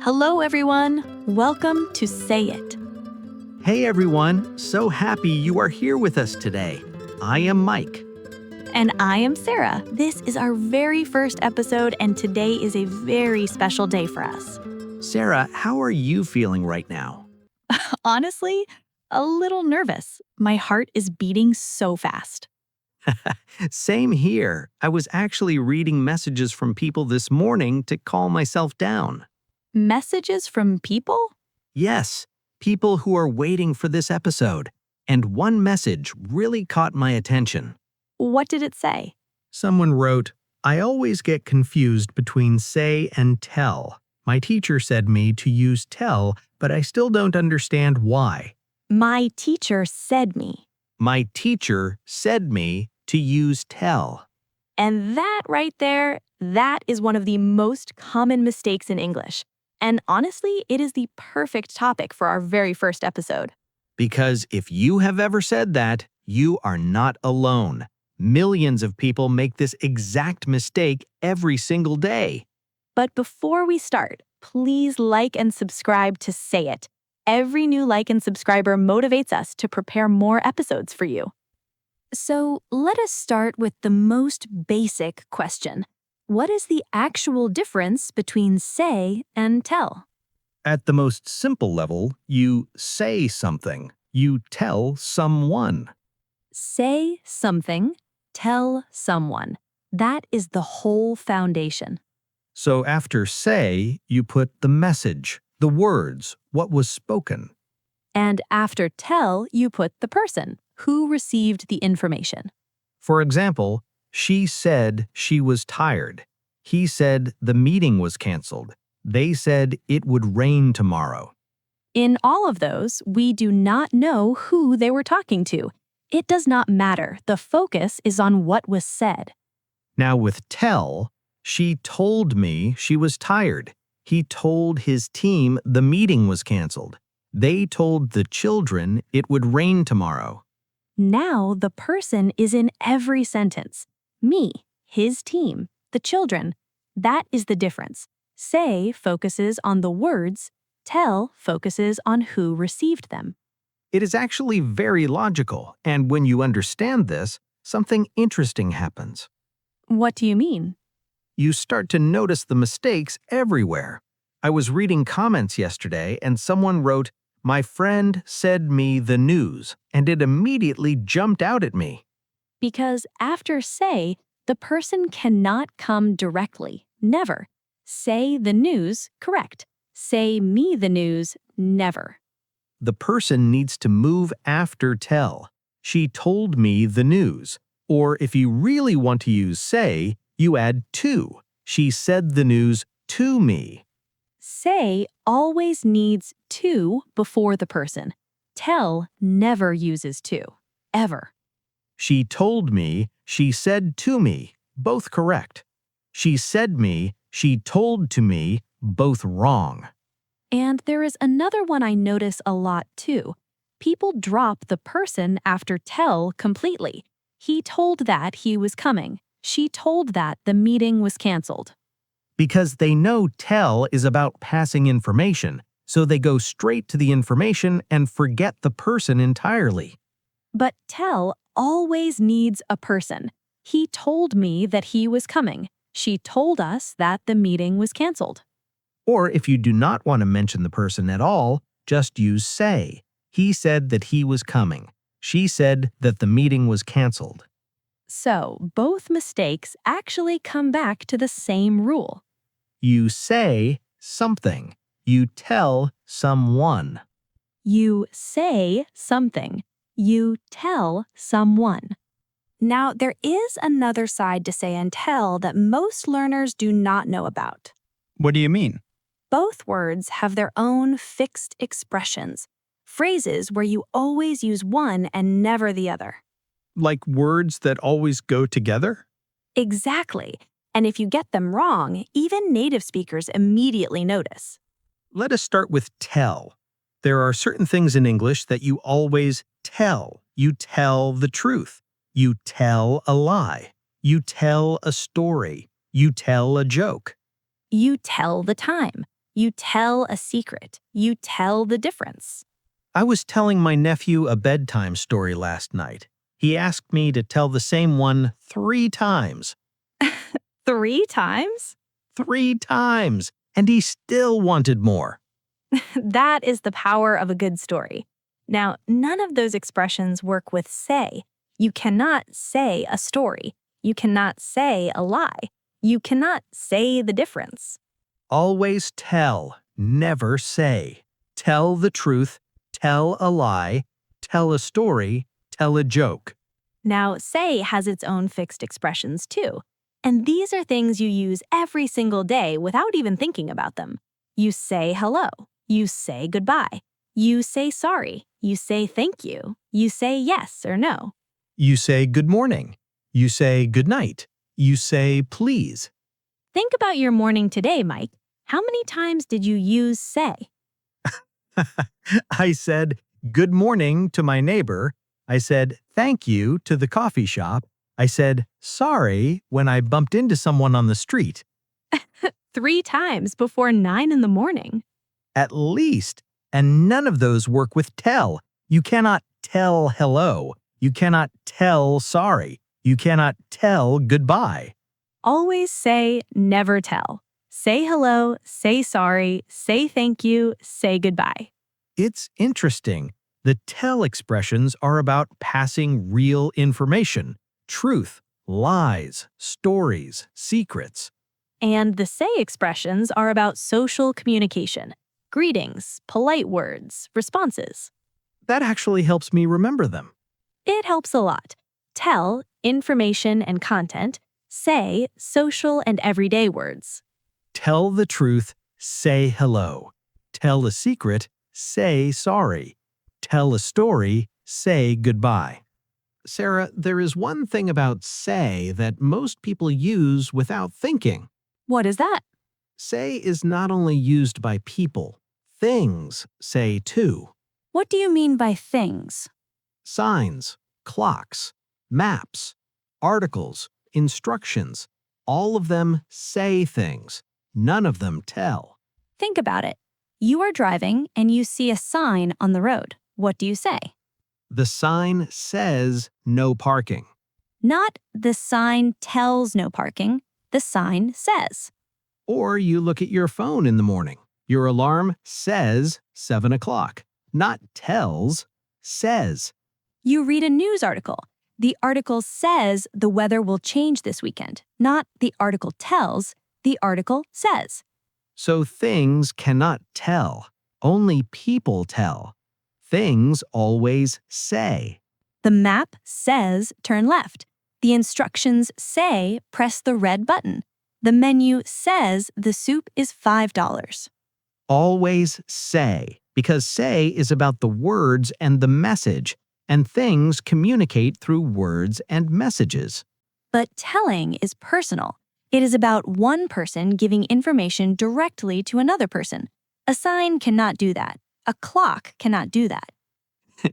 Hello, everyone. Welcome to Say It. Hey everyone, so happy you are here with us today. I am Mike. And I am Sarah. This is our very first episode, and today is a very special day for us. Sarah, how are you feeling right now? Honestly, a little nervous. My heart is beating so fast. Same here. I was actually reading messages from people this morning to calm myself down. Messages from people? Yes, people who are waiting for this episode. And one message really caught my attention. What did it say? Someone wrote, I always get confused between say and tell. My teacher said me to use tell, but I still don't understand why. My teacher said me. My teacher said me to use tell. And that right there, that is one of the most common mistakes in English. And honestly, it is the perfect topic for our very first episode. Because if you have ever said that, you are not alone. Millions of people make this exact mistake every single day. But before we start, please like and subscribe to Say It. Every new like and subscriber motivates us to prepare more episodes for you. So let us start with the most basic question. What is the actual difference between say and tell? At the most simple level, you say something. You tell someone. Say something, tell someone. That is the whole foundation. So after say, you put the message, the words, what was spoken. And after tell, you put the person who received the information. For example, she said she was tired. He said the meeting was canceled. They said it would rain tomorrow. In all of those, we do not know who they were talking to. It does not matter. The focus is on what was said. Now with tell, she told me she was tired. He told his team the meeting was canceled. They told the children it would rain tomorrow. Now the person is in every sentence. Me, his team, the children. That is the difference. Say focuses on the words, tell focuses on who received them. It is actually very logical, and when you understand this, something interesting happens. What do you mean? You start to notice the mistakes everywhere. I was reading comments yesterday, and someone wrote, my friend said me the news, and it immediately jumped out at me. Because after say, the person cannot come directly. Never. Say the news, correct. Say me the news, never. The person needs to move after tell. She told me the news. Or if you really want to use say, you add to. She said the news to me. Say always needs to before the person. Tell never uses to, ever. She told me, she said to me, both correct. She said me, she told to me, both wrong. And there is another one I notice a lot too. People drop the person after tell completely. He told that he was coming. She told that the meeting was canceled. Because they know tell is about passing information, so they go straight to the information and forget the person entirely. But tell always needs a person. He told me that he was coming. She told us that the meeting was canceled. Or if you do not want to mention the person at all, just use say. He said that he was coming. She said that the meeting was canceled. So both mistakes actually come back to the same rule. You say something. You tell someone. You say something. You tell someone. Now, there is another side to say and tell that most learners do not know about. What do you mean? Both words have their own fixed expressions, phrases where you always use one and never the other. Like words that always go together? Exactly. And if you get them wrong, even native speakers immediately notice. Let us start with tell. There are certain things in English that you always tell. You tell the truth. You tell a lie. You tell a story. You tell a joke. You tell the time. You tell a secret. You tell the difference. I was telling my nephew a bedtime story last night. He asked me to tell the same one 3 times. 3 times? 3 times! And he still wanted more. That is the power of a good story. Now, none of those expressions work with say. You cannot say a story. You cannot say a lie. You cannot say the difference. Always tell, never say. Tell the truth, tell a lie, tell a story, tell a joke. Now, say has its own fixed expressions too. And these are things you use every single day without even thinking about them. You say hello. You say goodbye. You say sorry. You say thank you. You say yes or no. You say good morning. You say good night. You say please. Think about your morning today, Mike. How many times did you use say? I said good morning to my neighbor. I said thank you to the coffee shop. I said sorry when I bumped into someone on the street. 3 times before 9 in the morning. At least. And none of those work with tell. You cannot tell hello. You cannot tell sorry. You cannot tell goodbye. Always say, never tell. Say hello, say sorry, say thank you, say goodbye. It's interesting. The tell expressions are about passing real information, truth, lies, stories, secrets. And the say expressions are about social communication. Greetings, polite words, responses. That actually helps me remember them. It helps a lot. Tell, information and content. Say, social and everyday words. Tell the truth, say hello. Tell a secret, say sorry. Tell a story, say goodbye. Sarah, there is one thing about say that most people use without thinking. What is that? Say is not only used by people, things say too. What do you mean by things? Signs, clocks, maps, articles, instructions, all of them say things. None of them tell. Think about it. You are driving and you see a sign on the road. What do you say? The sign says no parking. Not the sign tells no parking. The sign says. Or you look at your phone in the morning. Your alarm says 7 o'clock. Not tells, says. You read a news article. The article says the weather will change this weekend. Not the article tells, the article says. So things cannot tell. Only people tell. Things always say. The map says turn left. The instructions say press the red button. The menu says the soup is $5. Always say, because say is about the words and the message, and things communicate through words and messages. But telling is personal. It is about one person giving information directly to another person. A sign cannot do that. A clock cannot do that.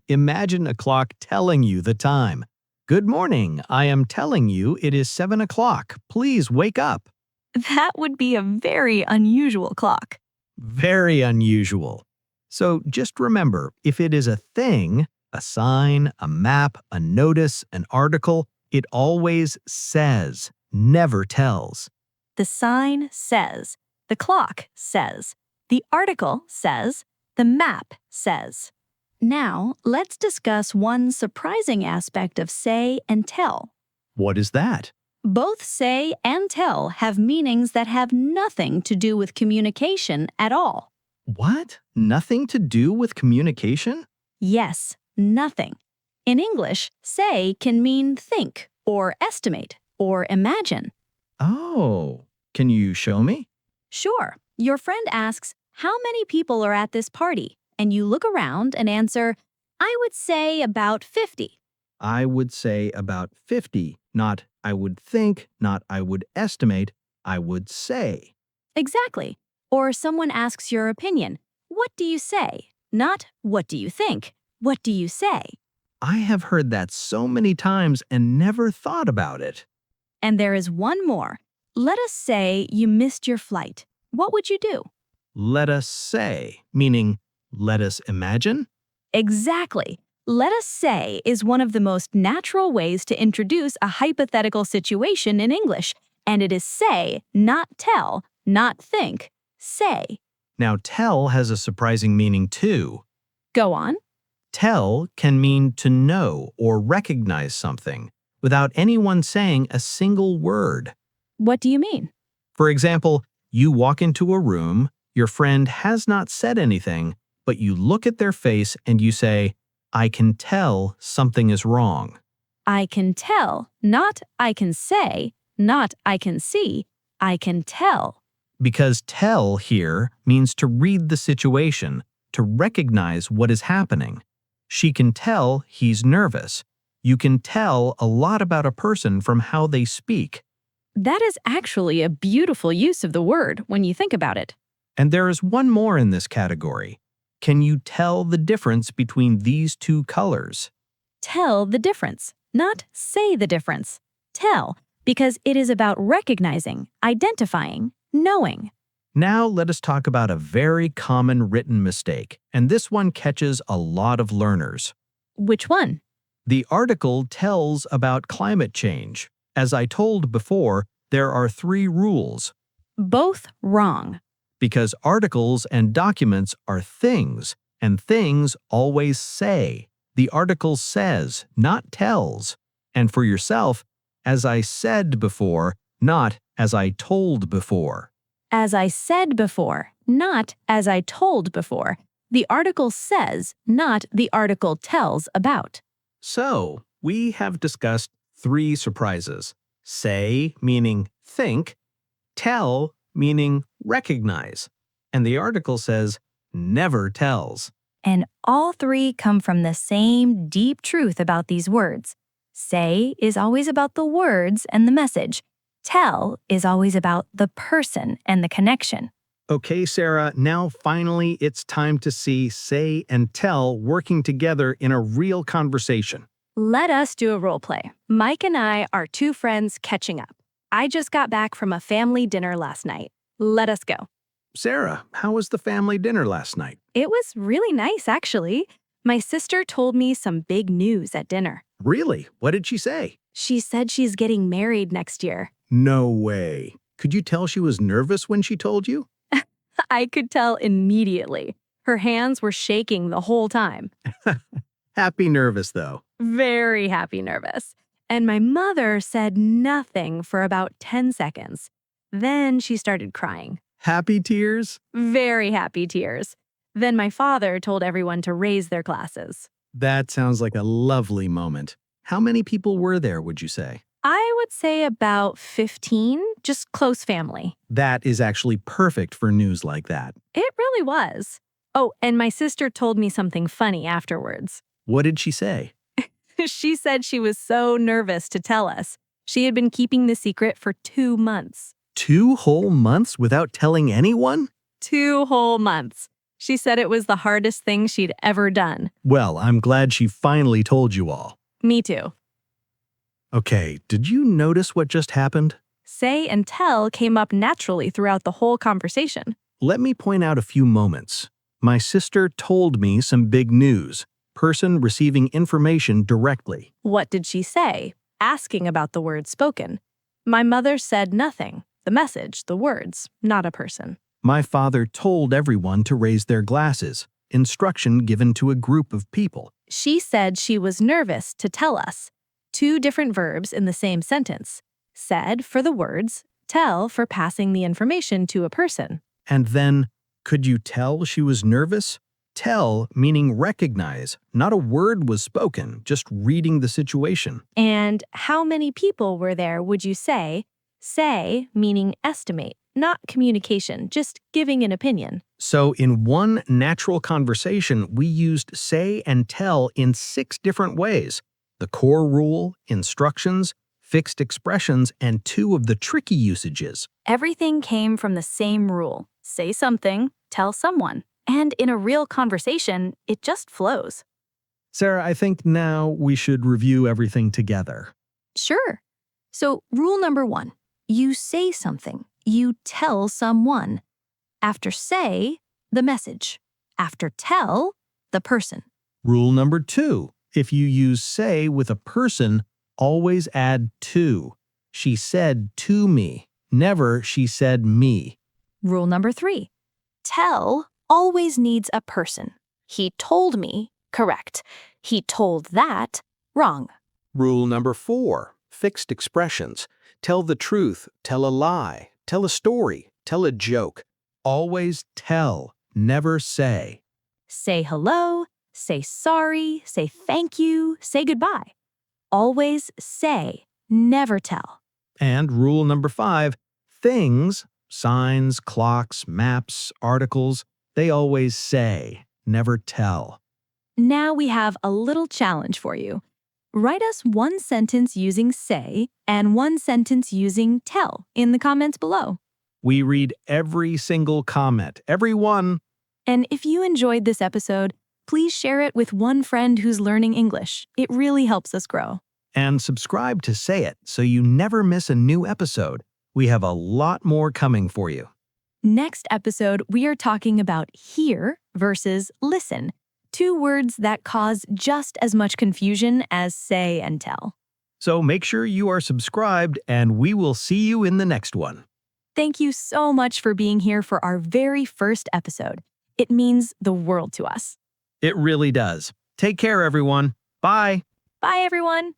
Imagine a clock telling you the time. Good morning, I am telling you it is 7 o'clock. Please wake up. That would be a very unusual clock. Very unusual. So just remember, if it is a thing, a sign, a map, a notice, an article, it always says, never tells. The sign says. The clock says. The article says. The map says. Now, let's discuss one surprising aspect of say and tell. What is that? Both say and tell have meanings that have nothing to do with communication at all. What? Nothing to do with communication? Yes, nothing. In English, say can mean think, or estimate, or imagine. Oh, can you show me? Sure, your friend asks, how many people are at this party? And you look around and answer, I would say about 50. I would say about 50, not I would think, not I would estimate, I would say. Exactly. Or someone asks your opinion. What do you say? Not what do you think? What do you say? I have heard that so many times and never thought about it. And there is one more. Let us say you missed your flight. What would you do? let us say, meaning let us imagine? Exactly. Let us say is one of the most natural ways to introduce a hypothetical situation in English, and it is say, not tell, not think. Say. Now, tell has a surprising meaning too. Go on. Tell can mean to know or recognize something without anyone saying a single word. What do you mean? For example, you walk into a room, your friend has not said anything, but you look at their face and you say, I can tell something is wrong. I can tell, not I can say, not I can see, I can tell. Because tell here means to read the situation, to recognize what is happening. She can tell he's nervous. You can tell a lot about a person from how they speak. That is actually a beautiful use of the word when you think about it. And there is one more in this category. Can you tell the difference between these two colors? Tell the difference, not say the difference. Tell, because it is about recognizing, identifying, knowing. Now let us talk about a very common written mistake, and this one catches a lot of learners. Which one? The article tells about climate change. As I told before, there are 3 rules. Both wrong. Because articles and documents are things, and things always say. The article says, not tells. And for yourself, as I said before, not as I told before. As I said before, not as I told before. The article says, not the article tells about. So, we have discussed 3 surprises. Say, meaning think. Tell, meaning recognize. And the article says, never tells. And all 3 come from the same deep truth about these words. Say is always about the words and the message. Tell is always about the person and the connection. Okay, Sarah, now finally it's time to see say and tell working together in a real conversation. Let us do a role play. Mike and I are 2 friends catching up. I just got back from a family dinner last night. Let us go. Sarah, how was the family dinner last night? It was really nice, actually. My sister told me some big news at dinner. Really? What did she say? She said she's getting married next year. No way. Could you tell she was nervous when she told you? I could tell immediately. Her hands were shaking the whole time. Happy nervous, though. Very happy nervous. And my mother said nothing for about 10 seconds. Then she started crying. Happy tears? Very happy tears. Then my father told everyone to raise their glasses. That sounds like a lovely moment. How many people were there, would you say? I would say about 15, just close family. That is actually perfect for news like that. It really was. Oh, and my sister told me something funny afterwards. What did she say? She said she was so nervous to tell us. She had been keeping the secret for 2 months. 2 whole months without telling anyone? 2 whole months. She said it was the hardest thing she'd ever done. Well, I'm glad she finally told you all. Me too. Okay, did you notice what just happened? Say and tell came up naturally throughout the whole conversation. Let me point out a few moments. My sister told me some big news. Person receiving information directly. What did she say? Asking about the words spoken. My mother said nothing. The message, the words, not a person. My father told everyone to raise their glasses. Instruction given to a group of people. She said she was nervous to tell us. 2 different verbs in the same sentence. Said for the words, tell for passing the information to a person. And then, could you tell she was nervous? Tell meaning recognize. Not a word was spoken, just reading the situation. And how many people were there, would you say? Say meaning estimate, not communication, just giving an opinion. So in one natural conversation, we used say and tell in 6 different ways. The core rule, instructions, fixed expressions, and 2 of the tricky usages. Everything came from the same rule. Say something, tell someone. And in a real conversation, it just flows. Sarah, I think now we should review everything together. Sure. So, rule number 1. You say something. You tell someone. After say, the message. After tell, the person. Rule number 2. If you use say with a person, always add to. She said to me. Never she said me. Rule number 3. Tell always needs a person. He told me, correct. He told that, wrong. Rule number 4. Fixed expressions. Tell the truth, tell a lie, tell a story, tell a joke. Always tell, never say. Say hello, say sorry, say thank you, say goodbye. Always say, never tell. And rule number 5, things, signs, clocks, maps, articles, they always say, never tell. Now we have a little challenge for you. Write us one sentence using say and one sentence using tell in the comments below. We read every single comment, every one. And if you enjoyed this episode, please share it with one friend who's learning English. It really helps us grow. And subscribe to Say It so you never miss a new episode. We have a lot more coming for you. Next episode, we are talking about hear versus listen, 2 words that cause just as much confusion as say and tell. So make sure you are subscribed, and we will see you in the next one. Thank you so much for being here for our very first episode. It means the world to us. It really does. Take care, everyone. Bye. Bye, everyone.